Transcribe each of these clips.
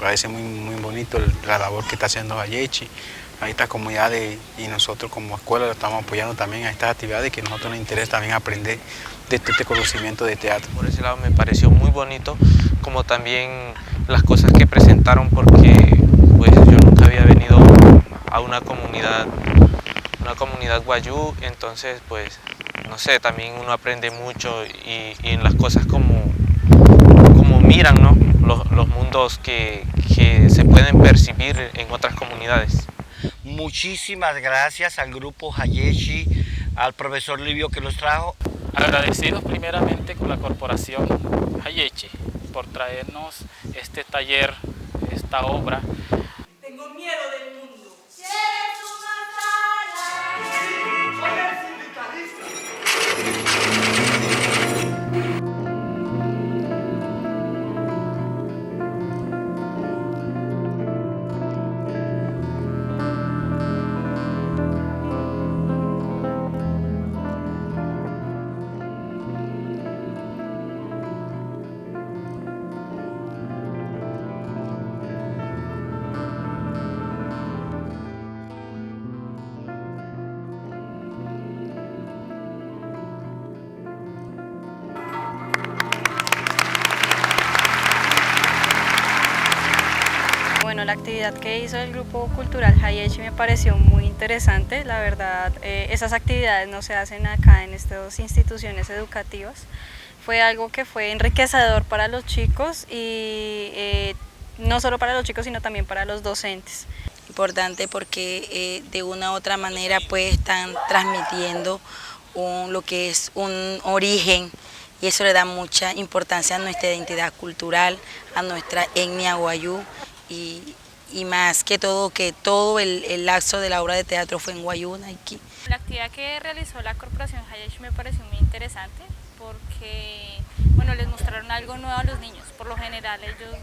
parece muy bonito la labor que está haciendo Hayechi, a estas comunidades, y nosotros como escuela lo estamos apoyando también a estas actividades que a nosotros nos interesa también aprender de este conocimiento de teatro. Por ese lado me pareció muy bonito, como también las cosas que presentaron, porque pues yo nunca había venido a una comunidad wayuu, entonces pues no sé, también uno aprende mucho y en las cosas como miran, ¿no? Los mundos que se pueden percibir en otras comunidades. Muchísimas gracias al grupo Hayechi, al profesor Livio que los trajo. Agradecidos primeramente con la corporación Hayechi por traernos este taller, esta obra. Tengo miedo del mundo. Bueno, la actividad que hizo el grupo cultural Hayechi me pareció muy interesante. La verdad, esas actividades no se hacen acá en estas instituciones educativas. Fue algo que fue enriquecedor para los chicos y no solo para los chicos, sino también para los docentes. Importante porque de una u otra manera pues están transmitiendo lo que es un origen, y eso le da mucha importancia a nuestra identidad cultural, a nuestra etnia wayuu, y más que todo el lapso de la obra de teatro fue en Wayuu, Naiquí. La actividad que realizó la corporación Hayechi me pareció muy interesante porque bueno, les mostraron algo nuevo a los niños. Por lo general ellos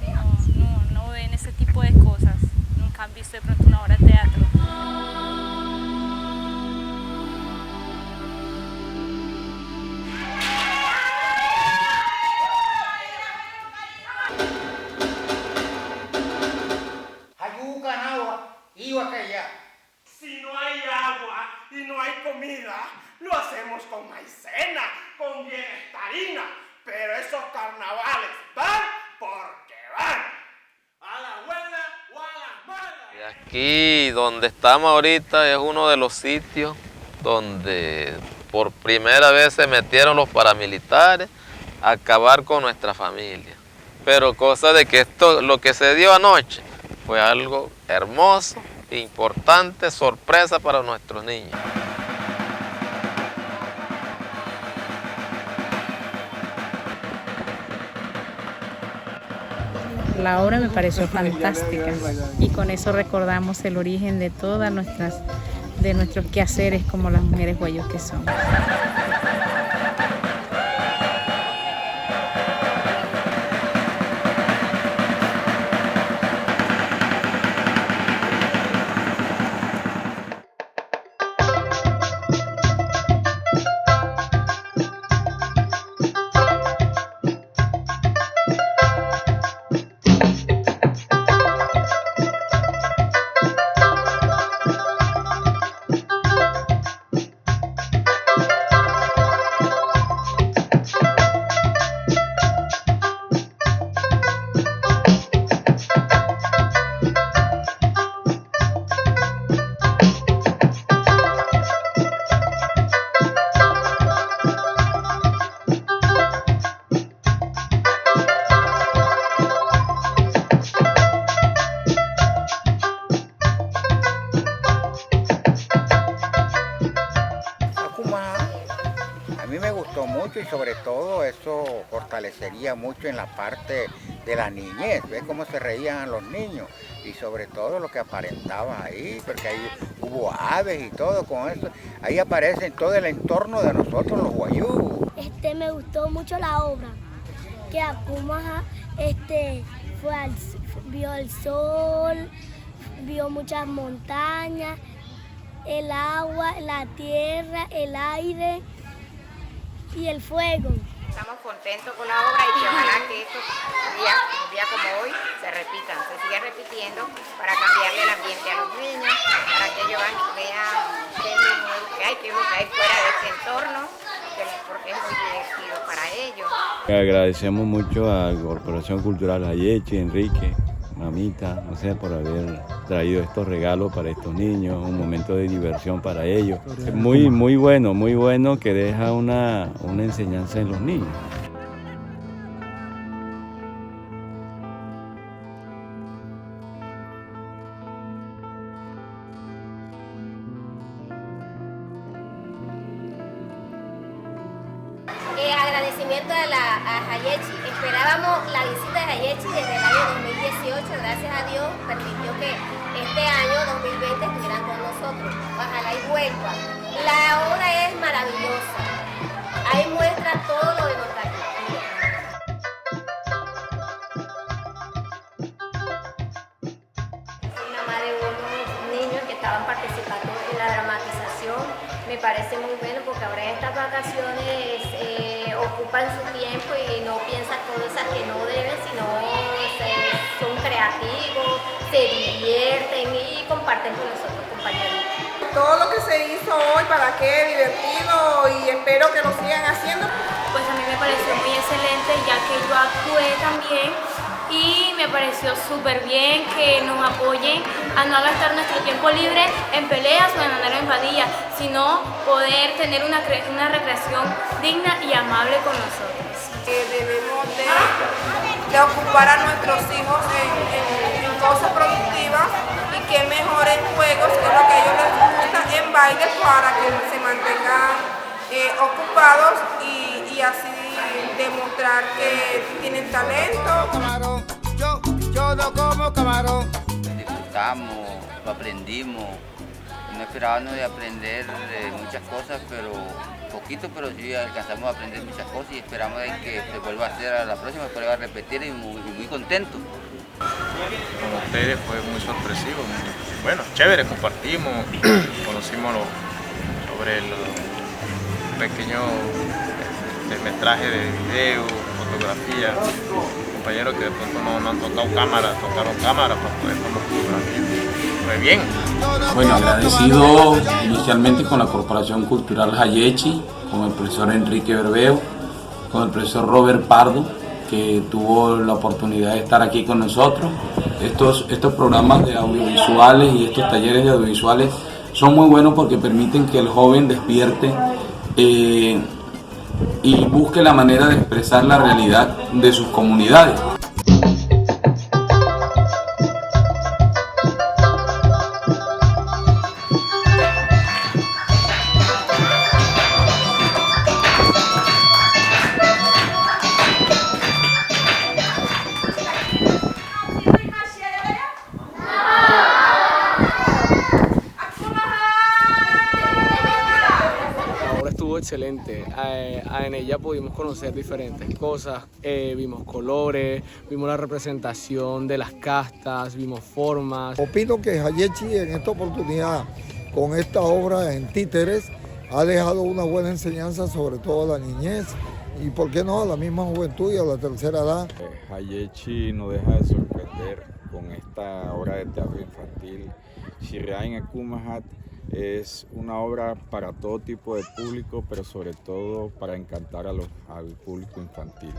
no ven este tipo de cosas, nunca han visto de pronto una obra de teatro. Si no hay agua y no hay comida, lo hacemos con maicena, con harina, pero esos carnavales van porque van. A la buena o a la mala. Y aquí donde estamos ahorita es uno de los sitios donde por primera vez se metieron los paramilitares a acabar con nuestra familia. Pero cosa de que lo que se dio anoche fue algo hermoso, importante, sorpresa para nuestros niños. La obra me pareció fantástica y con eso recordamos el origen de todas de nuestros quehaceres como las mujeres wayúu que somos. A mí me gustó mucho y sobre todo eso fortalecería mucho en la parte de la niñez, ¿ves cómo se reían los niños? Y sobre todo lo que aparentaba ahí, porque ahí hubo aves y todo con eso. Ahí aparece todo el entorno de nosotros los wayúu. Me gustó mucho la obra, que Akumaja vio el sol, vio muchas montañas, el agua, la tierra, el aire y el fuego. estamos contentos con la obra y que ojalá que estos días como hoy se repitan, se sigan repitiendo para cambiarle el ambiente a los niños, para que ellos vean qué es lo nuevo que hay fuera de este entorno, porque es muy divertido para ellos. Agradecemos mucho a la Corporación Cultural Hayechi, Enrique, mamita, no sé, por haber traído estos regalos para estos niños, un momento de diversión para ellos. Es muy bueno que deja una enseñanza en los niños. Agradecimiento a Hayechi. Esperábamos la visita de Hayechi desde el año 2018, gracias a Dios permitió que este año 2020 estuvieran con nosotros. Ojalá y vuelva. La obra es maravillosa. Ahí muestra todo lo de nuestra cultura. Soy mamá de unos niños que estaban participando en la dramatización. Me parece muy bueno porque ahora en estas vacaciones ocupan su tiempo y no piensan cosas que no deben, sino son creativos, se divierten y comparten con nosotros, compañeritos. Todo lo que se hizo hoy, para qué, divertido, y espero que lo sigan haciendo. Pues a mí me pareció muy excelente, ya que yo actué también y me pareció súper bien que nos apoyen a no gastar nuestro tiempo libre en peleas o en andar en vadillas, sino poder tener una recreación digna y amable con nosotros. Debemos de ocupar a nuestros hijos en cosas productivas y que mejoren juegos, que es lo que a ellos les gusta, en bailes, para que se mantengan ocupados y así demostrar que tienen talento. Yo no como camarón. Disfrutamos, lo aprendimos. No esperábamos de aprender muchas cosas, pero poquito, pero sí alcanzamos a aprender muchas cosas y esperamos de que se vuelva a hacer a la próxima, se vuelva a repetir y muy contento. Con ustedes fue muy sorpresivo, bueno, chévere, compartimos, conocimos sobre el pequeño metraje de video, fotografía, compañeros que de pronto no han tocado cámara, tocaron cámara para poder tomar fotografía. Muy bien. Bueno, agradecido inicialmente con la Corporación Cultural Hayechi, con el profesor Enrique Berbeo, con el profesor Robert Pardo, que tuvo la oportunidad de estar aquí con nosotros. Estos programas de audiovisuales y estos talleres de audiovisuales son muy buenos porque permiten que el joven despierte y busque la manera de expresar la realidad de sus comunidades. Excelente, en ella pudimos conocer diferentes cosas, vimos colores, vimos la representación de las castas, vimos formas. Opino que Hayechi en esta oportunidad, con esta obra en títeres, ha dejado una buena enseñanza sobre todo a la niñez y por qué no a la misma juventud y a la tercera edad. Hayechi no deja de sorprender con esta obra de teatro infantil. Shirain Akumahat es una obra para todo tipo de público, pero sobre todo para encantar al público infantil.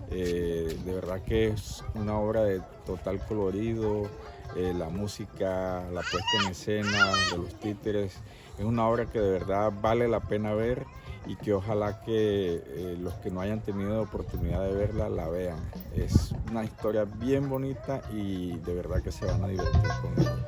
De verdad que es una obra de total colorido, la música, la puesta en escena de los títeres, es una obra que de verdad vale la pena ver y que ojalá que los que no hayan tenido oportunidad de verla, la vean. Es una historia bien bonita y de verdad que se van a divertir con ella.